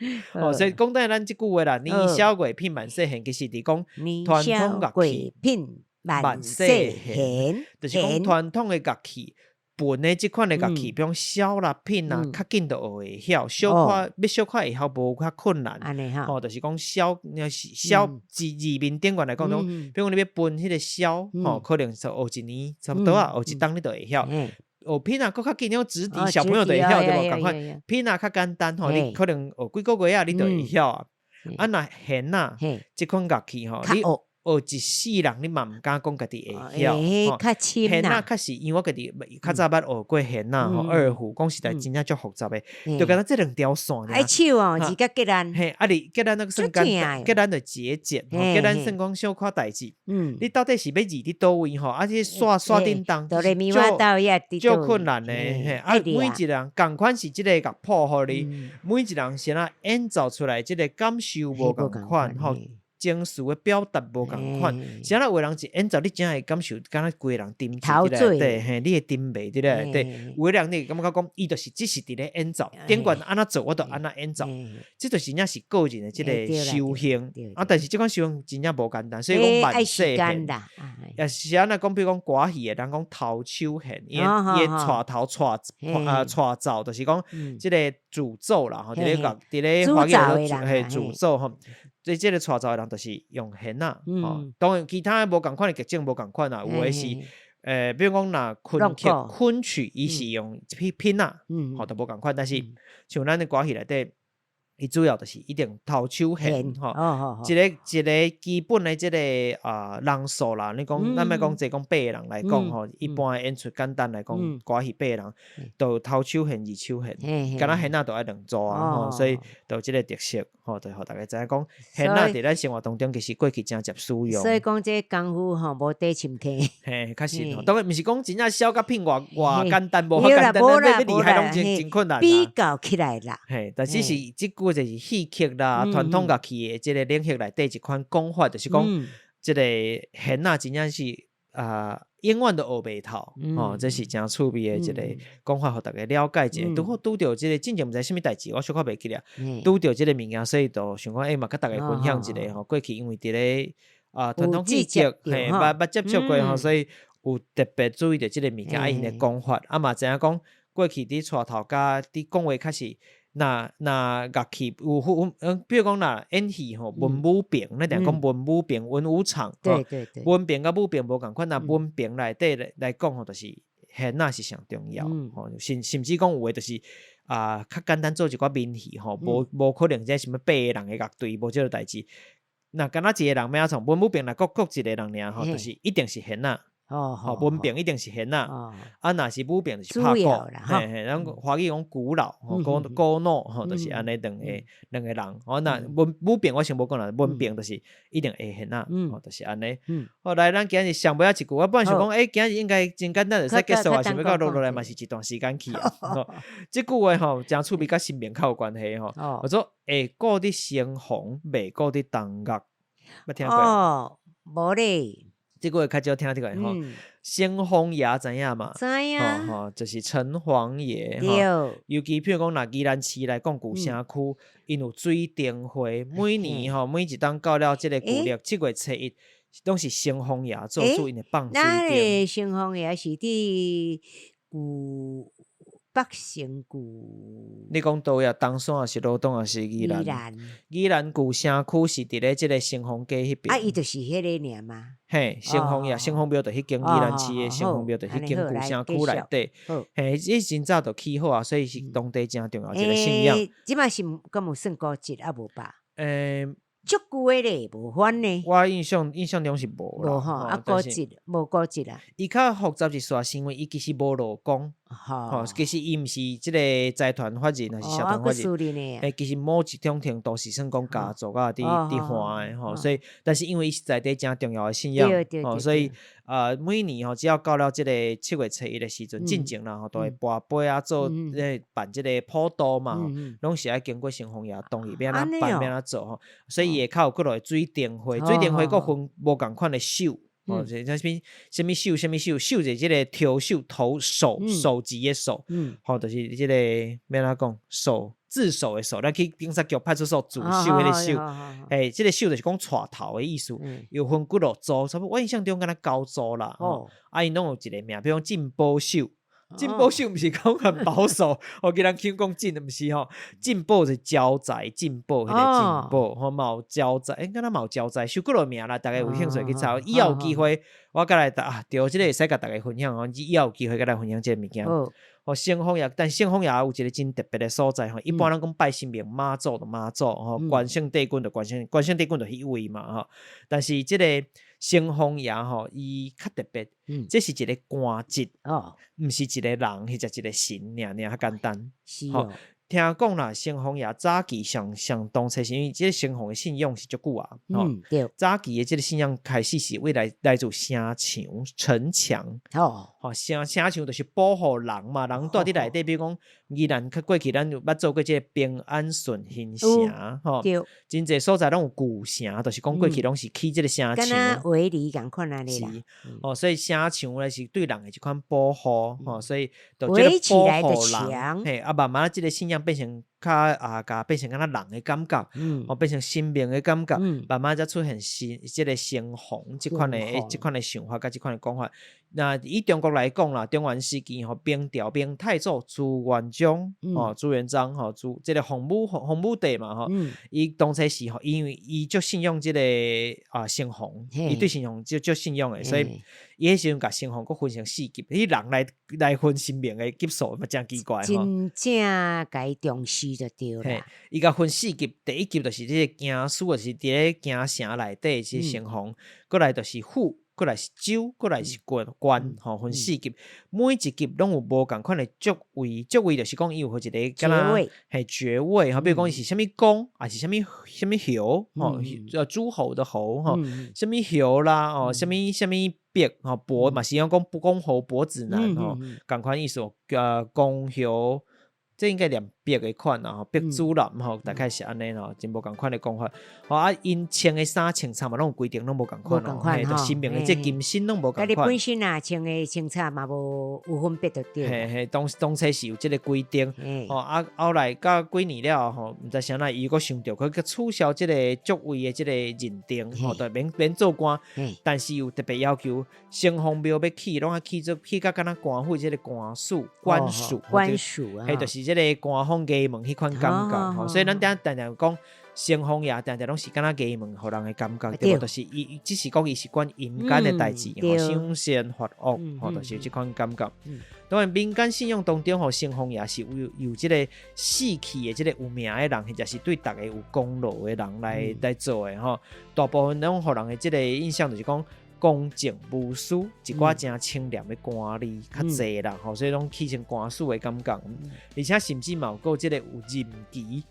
所以讲等咱即句话啦，年少月品万世现，其实伫讲。传统乐器品万世现，就是讲传统的乐器，本的这款的乐器，比如小啦、品啦，较紧就会晓，小块会晓无较困难。就是讲小字面顶管来讲，比如讲你要分迄个小，可能就学一年差不多学一冬你就会晓。学品啊，更较紧，直笛小朋友就会晓，对无？赶快品啊，较简单你可能学几个月你就会晓啊。若弦这款乐器你学一世人你嘛毋敢讲家己会晓，较深hen仔确实因为我家己较早捌学过hen仔二胡讲实在真正足复杂的，就敢若这两条线尔。手哦，而甲吉咱，嘿，你吉咱那个算简单，吉咱就节俭，吉咱算讲小可代志。你到底是要移伫倒位吼？而且刷叮当，就困难的。嘿，每一人共款是即个甲谱互你，每一人先演奏出来，即个感受无共款吼。情绪的表达无共款，是安那有的人是演奏，你真会感受，敢若规个人沉伫伫内底，嘿，你会沉迷伫内底。有的人你感觉讲，伊就是只是伫咧演奏，顶管安那做，我都安那演奏，这就是真正是个人的即个修行。但是即款修行真正无简单，所以讲万世现，也是安那讲，比如讲歌戏的人讲头手现，伊带头带奏，就是讲即个主奏啦，吼，伫咧华语嘿主奏吼。所以这个带奏的人就是用弦仔，当然其他无共款的剧种无共款啦，有的是比如讲若昆曲，伊是用拼仔，都无共款。但是像咱的歌戏内底，伊主要就是一定头手弦吼，一个基本的即个人数啦。你讲咱莫讲即讲8个人来讲吼，一般的演出简单来讲，歌戏8个人，都头手弦、二手弦，敢若弦仔都爱2组啊吼，所以都有即个特色吼，就互大家知影讲，弦仔伫咱生活当中其实过去真接使用。所以讲这功夫吼无底深刻。嘿，确实吼，当然毋是讲真正小甲品偌简单，无简单，要厉害拢真困难。比较起来啦。嘿，但只是即句就是戏曲啦、传统乐器的即个领域内底一款讲法，就是讲即个弦仔真正是永远都学袂透吼，这是真趣味的一个讲法，互大家了解者。拄着即个真正毋知啥物代志，我小可袂记了。拄着即个物件，所以就想讲嘛，甲大家分享一下吼。过去因为伫咧传统戏剧嘿捌接触过吼，所以有特别注意着即个物件因的讲法。嘛知影讲过去伫带头甲伫讲话较是。那乐器有比如讲那演戏吼，文武并，咱定讲文武并、文武场，对，文并甲武并无共款，那文并内底来讲吼，就是弦仔是上重要，吼，甚至讲有诶就是较简单做一寡民戏吼，无可能即什么8个人诶乐队，无即个代志。那敢若一个人要从文武并来各一个人尔吼，就是一定是弦仔。文并一定是弦仔，若是武并就是拍鼓，咱华语讲鼓佬，鼓脑吼，就是安尼两个人。那武并我先无讲啦，文并就是一定会弦仔，就是安尼。后来咱今日上尾一句，我本来想讲，今日应该真简单，就使结束啊，想要到落来嘛是一段时间去啊。即句话吼，真趣味，甲新名较有关系吼。我说会顾伫生红，袂顾伫东岳，捌听过？无咧。这个较少听过吼，先锋爷知影嘛？知影，就是城隍爷吼。尤其譬如讲，宜兰市来讲，古城区因有水灯会，每年吼每一档到了这个旧历7月初1，拢是先锋爷做主因的放水灯。那个先锋爷是伫北城区，你讲倒呀？东山也是罗东也是宜兰旧城区是伫咧即个先锋街迄边。伊就是迄个尔嘛。嘿，先锋呀，先锋庙就迄间宜兰市的先锋庙，就迄间旧城区内底。嘿，伊真早就起好啊，所以是当地真重要一个信仰。即摆是敢有算古迹啊？无吧？足久的咧，无翻呢。我印象中是无啦。无吼，古迹无古迹啦。伊较复杂是说，因为伊其实无落讲。其实伊毋是即个财团法人，还是社团法人。其实某一种程度是算讲家族啊，伫还的吼，所以，但是因为伊是在地真重要的信仰，所以每年吼，只要到了即个7月初1的时阵，进前啦吼，都会跋杯啊，做办即个普渡嘛，拢是爱经过先锋爷同意，要安怎办，要安怎做吼，所以下骹有落来水灯会，水灯会佫分无共款的手。这边什么手，手是即个挑手头手级的手，就是即个要哪讲手自首的手，咱去警察局派出所自首迄个手，即个手就是讲带头的意思，有分几落组，差不多我印象中敢若9组啦，因拢有一个名，比如讲进步手。进步手毋是讲很保守，我给人听讲进的毋是吼，进步是交仔进步，迄个进步吼冇交仔，敢若冇交仔，收几落名啦，大家有兴趣去查，以后有机会我甲来对，即个会使甲大家分享吼，以后有机会甲来分享即个物件。城隍爷，但城隍爷有一个真特别的所在一般人讲拜神明妈祖的妈祖关圣帝君的关圣帝君的迄位嘛但是这个城隍爷伊较特别，这是一个官职不是一个人，或者一个神尔较简单。是听讲啦，城隍爷早期上当初是因为这个城隍的信仰是足久啊，对，早期的这个信仰开始是为来自城墙，城墙就是保护人嘛，人住伫内底，比如讲，宜兰过去咱有捌做过这个平安顺兴城，真侪所在拢有古城，就是讲过去拢是起这个城墙，敢若围篱共款安尼啦，所以城墙咧是对人的一款保护，所以就围起来的墙，慢慢这个信仰变成变成敢若人的感觉，变成神明的感觉，慢慢才出现这个城隍这款的想法，甲这款的讲法。那以中国来讲啦，中原时期明朝明太祖朱元璋朱元璋这个洪武帝嘛伊当初是因为伊就信仰这个城隍，伊对城隍就信仰的，所以伊迄时阵甲城隍佫分成4级，迄人来分神明的级数，真奇怪真正甲伊重视就对啦。伊甲分4级，第1级就是这个京师，就是伫咧京城内底这城隍，过来就是府。过来是州，过来是官，分4级，每一级拢有无共款的爵位，爵位就是讲伊有一个爵位，爵位比如讲伊是啥物公，还是啥物侯，诸侯的侯啥物侯啦，啥物伯伯嘛，是讲公侯伯子男共款意思公侯。这应该2伯的款伯主男大概是安尼真无共款的讲法因穿的衫穿插嘛拢有规定，拢无共款就神明的这金身拢无共款。你本身穿的穿插嘛无分别就对。当初是有这个规定后来到几年了毋知啥啦，伊佫想着佫取消这个爵位的这个认定就免做官，但是有特别要求，城隍庙要起拢要起甲敢若官府这个官署就是这个官方衙门迄款感觉所以咱常常讲城隍爷常常拢是敢若衙门互人的感觉，对无？就是伊只是讲伊是管阴间的代志赏善罚恶就是这款感觉。当然民间信仰当中城隍爷是有这个死去的这个有名的人，或者是对大家有功劳的人来做的大部分拢互人的这个印象就是讲公正无私，一寡真清廉的官吏较济啦所以拢起成官署的感觉而且甚至嘛有即个有任期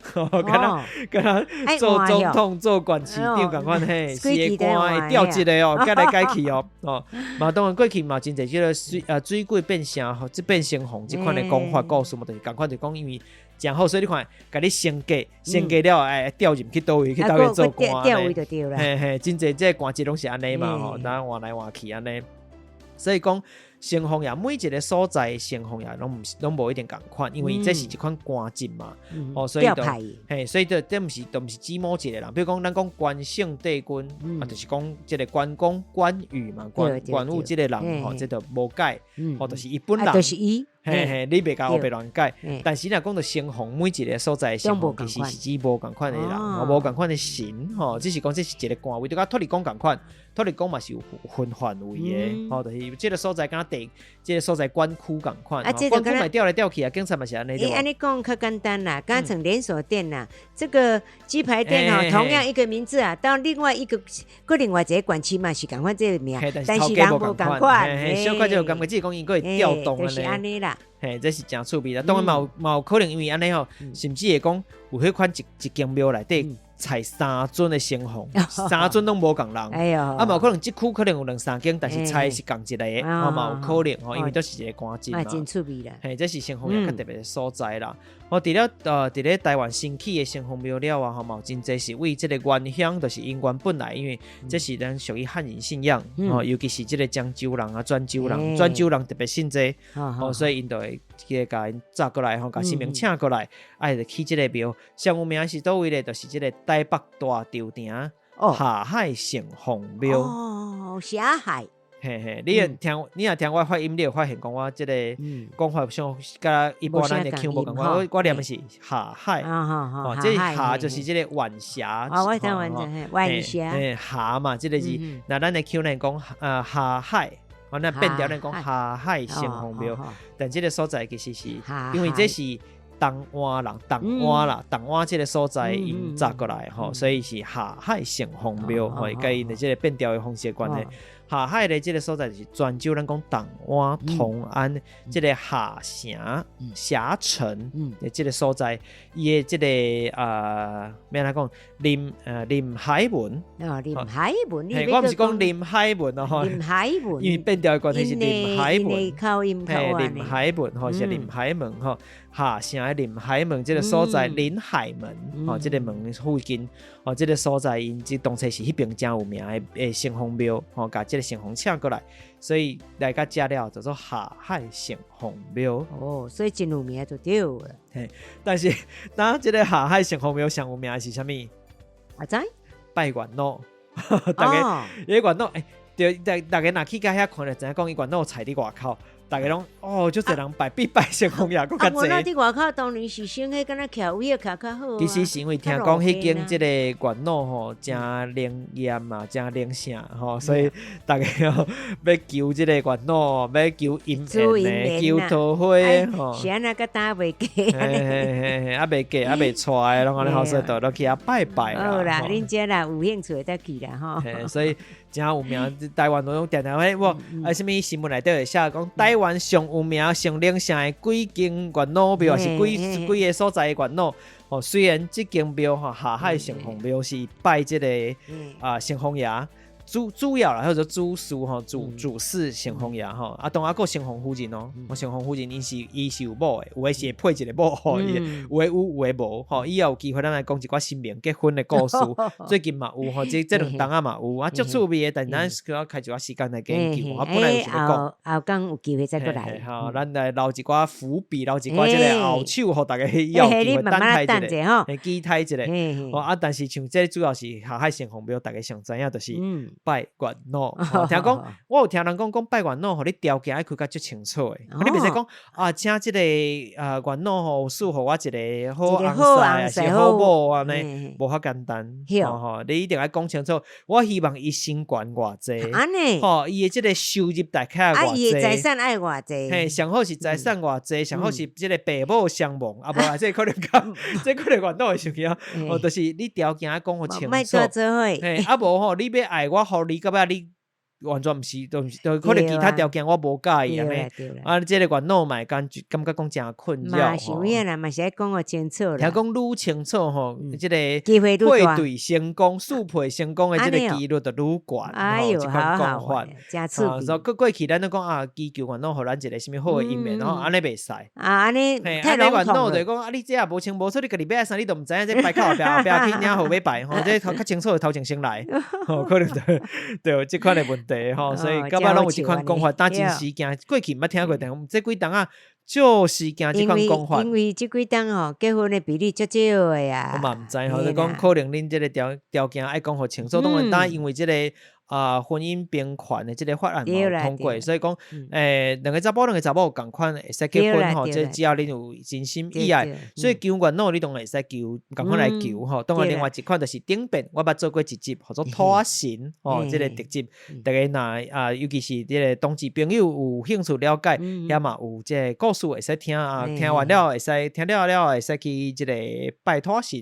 敢若做总统做县市长共款是的官会调一个改来改去嘛当然过去嘛真侪即个水鬼变城即变城隍即款的讲法故事嘛，就是共款就讲因为真好，所以你看，甲你升格了，调入去倒位去倒位做官调位就对啦。真侪这官职拢是安尼嘛咱换来换去安尼，所以讲城隍爷每一个所在城隍爷拢无一定共款，因为这是一款官职嘛所以所以这毋是指某一个人，比如讲咱讲关圣帝君就是讲这个关公关羽嘛，关羽这个人这就无改就是伊本人就是伊你别甲我别乱改，但是若讲到城隍每一个所在城隍其实是指无共款的人无共款的神只是讲这是一个官位，就甲托你讲共款，托你讲嘛是有分范围的就是这个所在敢若这个所在官区共款官区嘛调来调去警察嘛是安尼安尼讲较简单啦，刚成连锁店啦这个鸡排店同样一个名字到另外一个另外一个县市嘛是共款这个名，但是人无共款小可就有感觉，只是讲因佫会调动就是安尼啦这是真趣味啦。当然嘛有可能因为安尼甚至会讲有迄款一间庙内底采3尊的城隍，3尊拢无共人嘛有可能一区可能有2-3间，但是采是共一个嘛有可能因为都是一个官职嘛真趣味啦这是城隍爷较特别的所在啦伫咧台湾新起的城隍庙了嘛有真侪是为这个原乡就是因缘本来，因为这是咱属于汉人信仰尤其是这个漳州人泉州人特别信这所以因就会甲因抓过来甲神明请过来就去这个庙，上有名是倒位咧，就是这个台北大潮亭下海城隍庙下海你也听我发音，你会发现讲我这个讲法像甲一般咱的腔无共款，我念的是下海这下就是这个晚霞我听晚霞下嘛这个字那咱的腔来讲下海那变调咱讲下海城隍庙，但这个所在其实是因为这是东湾人，东湾这个所在因扎过来吼，所以是下海城隍庙，吼，甲因的这个变调的方式关系。下海的这个所在就是泉州，咱讲东湾、同安这个下城、峡城的这个所在，伊的这个咩来讲临海文，临海文，我不是讲临海文哦，临海文，因为变调的关系是临海文，口音临海文吼是临海门吼，下城的临海门这个所在，临海门吼，这个门附近吼，这个所在因这当初是迄边真有名的城隍庙吼，甲这个城隍请过来，所以来到这了叫做下海城隍庙。哦，所以真有名就对了。但是当这个下海城隍庙上有名的是啥物？我知拜月老，大家伊月老对，大家若去到遐看就知影讲伊月老踩伫外口。大家拢就侪人拜必拜城隍爷佫较济。我伫外口当然是先迄敢若徛位徛较好。其实是因为听讲迄间即个月老吼，真灵验嘛，真灵性吼，所以大家要求即个月老，要求姻缘求桃花吼。是安那个打袂过。袂过袂出来，拢安尼好势都去遐拜拜啦。好啦，恁遮啦有兴趣得去啦吼。所以真有名，台湾那种电台迄什么新闻内底会写讲台湾上有名、上灵性的几间月老庙，是几个所在的月老。虽然这间庙下海城隍庙是拜这个城隍爷。主要啦，或者主事主事城隍爷吼，当然还有城隍夫人哦，城隍夫人伊是有某的，有的是会配一个某吼，有的有的无吼。以后有机会咱来讲一寡新明结婚的故事，最近嘛有吼，这两档嘛有足趣味的，但咱要开一寡时间来研究。本来有想要讲，后讲有机会再过来。好，咱来留一寡伏笔，留一寡这个后手，互大家以后有机会等待一下，期待一下。但是像这主要是下海城隍庙，大家上知影就是。拜月老，听讲我有听人讲拜月老，你条件要开较足清楚的，你袂使讲请这个月老吼，赐予我一个好翁婿，是好某安尼，无遐简单。你一定要讲清楚。我希望伊身悬偌济，伊的这个收入大概偌济，伊的财产爱偌济，上好是财产偌济，上好是这个爸母相忘，无这可能讲，这可能月老会生气啊。就是你条件要讲好清楚，无吼，你要爱我。互你到尾你完全毋是，就可能其他条件我无介意安尼。这个月老嘛感觉讲真困扰。嘛是有影啦，嘛是爱讲个清楚啦。听讲愈清楚吼，这个配对成功、速配成功的这个几率就愈悬。哎呦，好好，真刺激。所以过去咱都讲祈求月老互咱一个什么好的姻缘，安尼袂使。安尼太笼统了。月老就讲你这也无清无楚，你家己要啥你都毋知影，这拜靠后壁去领号要拜，这较清楚头前先来，可能对这款的问题。所以到尾拢有这款讲法，但真是惊过去毋捌听过，但这几档就是惊这款讲法。因为这几档结婚的比例足少的呀。我嘛毋知就讲可能恁这个条件爱讲互清楚，当然当因为这个婚姻平权的这个法案嘛通过，所以讲两个查甫两个查某共款会使结婚吼，这只要恁有真心意爱，所以求月老你当然会使求共款来求吼。当然另外一款就是顶边，我捌做过一集叫做拖神这个特辑，大家若尤其是这个同志朋友有兴趣了解，也嘛有这个故事会使听听完了会使听了会使去这个拜拖神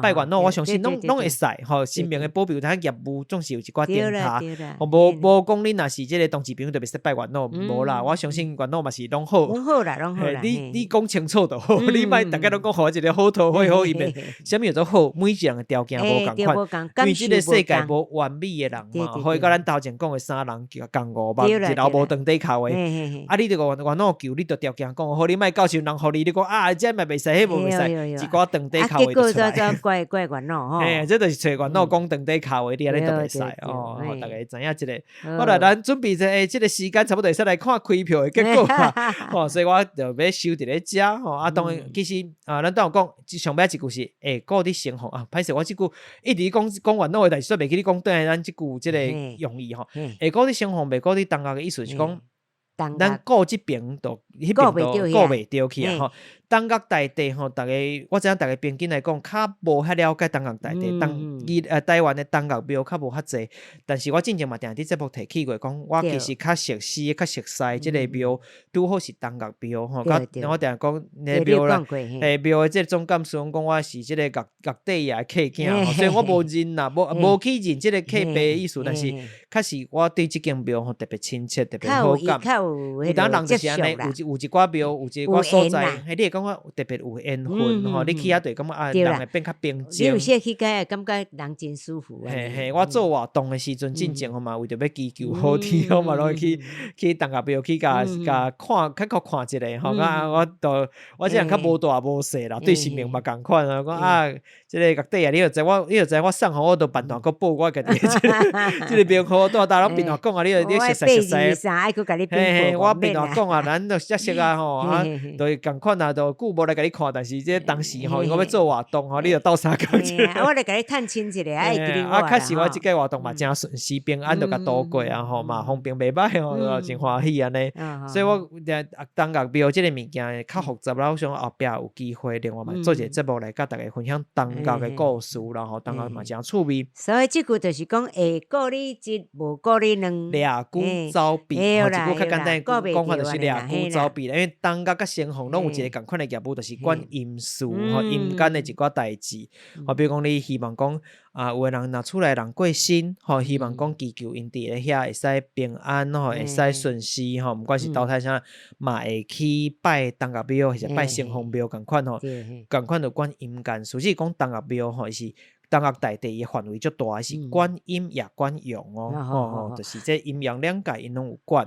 拜月老，我相信拢会使吼。新明的保庇咱业务总是有一寡点。无讲你若是这个同志朋友特别是拜月老，无啦，我相信月老嘛是拢好，拢好啦，拢好啦。你讲清楚就好，你莫大家都讲互一个好桃花好姻缘，啥物叫做好？每一个人的条件无共款，因为这个世界无完美的人嘛，所以甲咱头前讲的三人共五万，一老无当底靠的。你这个月老求你，就条件讲好，你莫教授人互你讲这嘛袂使，迄无袂使，一寡当底靠的出来。结果怪月老吼，这就是找月老讲当底靠的，你安尼都袂使大家知影这个，好啦，咱准备这个时间差不多会使来看开票的结果所以我就要收伫咧遮当然其实咱当有讲上尾一句是顾伫生活歹势我即句一直讲完了，但是煞袂记你讲倒来咱即句即个用意顾伫生活，袂顾伫当下的意思是讲。咱顾即边都迄边都顾袂着去东岳大地吼，大家我知影大家平均来讲，较无遐了解东岳大地，台湾的东岳庙较无遐济。但是我之前嘛定伫节目提起过，讲我其实较熟悉、较熟悉即个庙，拄好是东岳庙吼。我定讲个庙啦，庙的即个总干事讲我是即个岳帝爷客囝，所以我无认啦，无去认即个客爸的意思，但是确实我对即间庙吼特别亲切，特别好感。有当人就是安尼，有一寡庙，有一寡所在，你会感觉特别有缘分吼。你去遐对感觉人会变较平静。你有些去感觉人真舒服。我做活动的时阵，进前吼嘛，为着要祈求好天，我嘛落去东岳庙去甲看，较看一下吼。我这人较无大无细啦，对神明嘛共款啊。讲即个岳帝啊，你就知我送互我都办团个报我家己即个庙号大拢变话讲啊，你熟悉。我变话讲啊，咱都识识啊吼，就共款啊，就久无来甲你看，但是即当时吼，因为要做活动吼，你就斗相共。我来甲你探亲一下，确实我即个活动嘛真顺时平安，就甲度过啊吼嘛，风评袂歹吼，真欢喜安尼。所以我东岳庙即个物件较复杂，我想后壁有机会另外嘛做一个节目来甲大家分享东岳的故事，然后东岳嘛真趣味。所以即句就是讲，会顾你一，无顾你两，掠龟走鱉。一句较简单讲法就是掠龟走鱉，因为东岳甲城隍拢有一个共款的业务，就是管阴事吼、阴间的一寡代志。比如讲你希望讲有的人若厝内人过身吼，希望讲祈求因伫咧遐会使平安吼，会使顺遂吼，毋管是投胎啥嘛会去拜东岳庙，或者拜城隍庙共款吼，共款就管阴间。所以讲东岳庙吼是东岳大地的范围足大，是管阴也管阳哦，就是这阴阳两界因拢有管。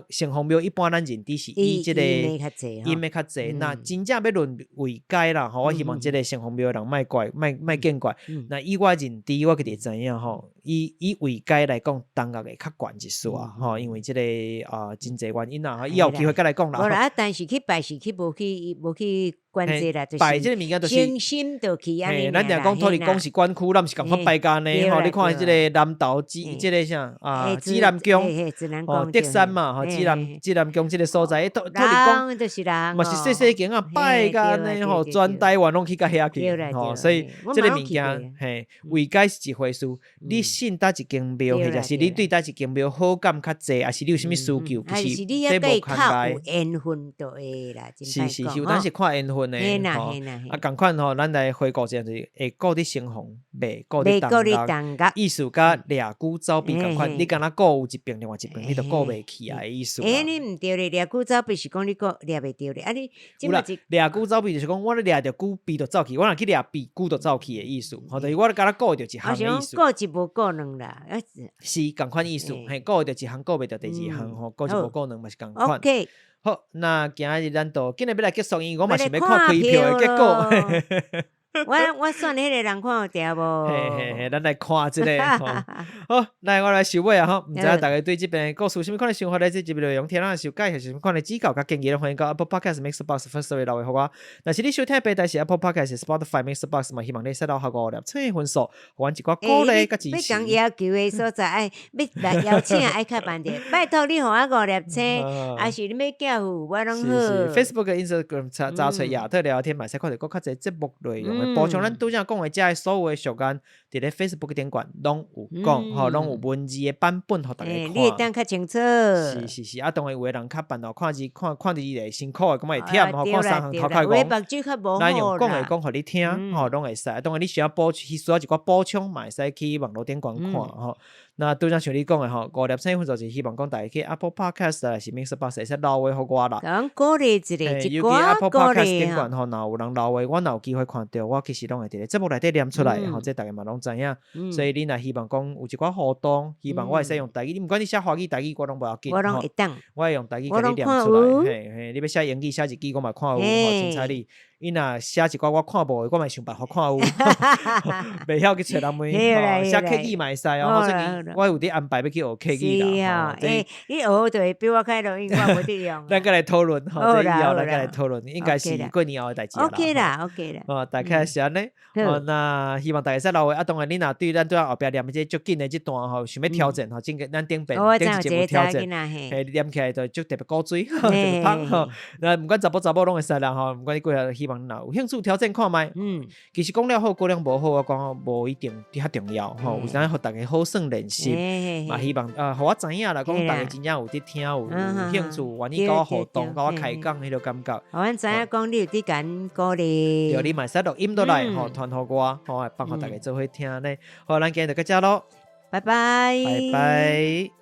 城隍庙一般咱认知是以即个阴的较济，那真正要论位阶啦，我希望即个城隍庙人莫见怪。那以我认知，我个就知影吼，以位阶来讲，东岳会较悬一丝因为即个真济原因啦，以后有机会再来讲啦。无啦，但是去拜是去无去关节啦，就是拜即个物件，就是诚心就去安尼啦。咱定讲土地公是管区，咱毋是共款拜家呢吼。你看即个南投即个啥指南宫德山嘛指南宫即个所在，土地公就是人嘛是细细间拜家呢吼，全台湾拢去甲遐去吼，所以即个物件位阶是一回事。你信叨一间庙，或者是你对叨一间庙好感较济，还是你有啥物需求，其实这无看来。有缘分就会啦，是，有当时看缘分的吼。共款吼，咱来回顾一下，就是会顾伫城隍，袂顾伫东岳，意思甲掠龟走鱉共款。你敢若顾有一边，另外一边你就顾袂起啊的意思。你毋对咧，掠龟走鱉是讲你顾掠袂着咧，你有啦，掠龟走鱉就是讲我咧掠着龟就走去，我若去掠鱉龟就走去的意思。就是我敢若顾着一项的意思。顾一无顾两啦，是共款意思。顾着一项，顾袂着第二项吼，顾一无顾两嘛是共款。好，那今日咱就今日要来结束，因为我嘛想要看开票的结果。我算迄个人看有调无？咱来看一个好，来我来收尾啊！毋知大家对这边故事有啥物款的想法咧？这集内容听咱受介绍啥物款的指教甲建议，欢迎到 Apple Podcast、Mixbox、Firstory 留言互我。若是你收听平台是 Apple Podcast、Spotify、Mixbox 嘛，希望你设到效果5分数，互阮一寡鼓励甲支持。要讲要求的所在，要来邀请爱较慢点，拜托你互我5粒星，还是你要寄付我拢好。Facebook、Instagram 查出亚特聊天，嘛使看到更较侪节目内容。补充咱拄则讲的遮所有的相关，伫咧 Facebook 顶管拢有讲，拢有文字的版本，互大家看。你会当较清楚。是，当然有的人较烦恼，看字会辛苦的，咁会忝，看三行头开讲。咱用讲的讲，互你听，拢会使。当然你需要一寡补充，嘛会使去网络顶管看，那拄则像你讲的5粒星分就是希望讲大家去 Apple Podcast 还是 Mixbox 会使留话互我啦。讲鼓励一个，尤其 Apple Podcast 顶管若有人留话，我若有机会看到，我其实拢会伫咧节目内底念出来，这大家嘛拢知影。所以你若希望讲有一寡互动，希望我会使用台语，你毋管你写华语、台语，我拢无要紧。我拢会当，我会用台语甲你念出来。你要写英语、写日语，我嘛看有，真彩你。伊若写一寡我看无的，我嘛想办法看有，袂晓去找人问，写客语嘛会使哦。所以我有伫安排要去学客语啦。你学就会比我较容易，我无得用。咱再来讨论，这以后咱再来讨论，应该是过年后的代志啦。OK 啦。大概是安尼。那希望大家使留意。当然，你若对咱对后壁念这足紧的这段想要挑战咱顶边顶一节目挑战，念起来就足特别古水，特别芳。那不管查某拢会使啦不管你过来，希望有兴趣挑战看卖。其實講了好，過量無好，我講無一定較重要有陣互大家好算練習，嘛希望互我知影啦，講大家真正有伫聽，有興趣，願意甲我互動，甲我開講迄個感覺。互阮知影講你有啲緊鼓勵，對，你嘛使錄音倒來傳互我，幫互大家做伙聽呢。好，咱今日就到這咯，拜拜。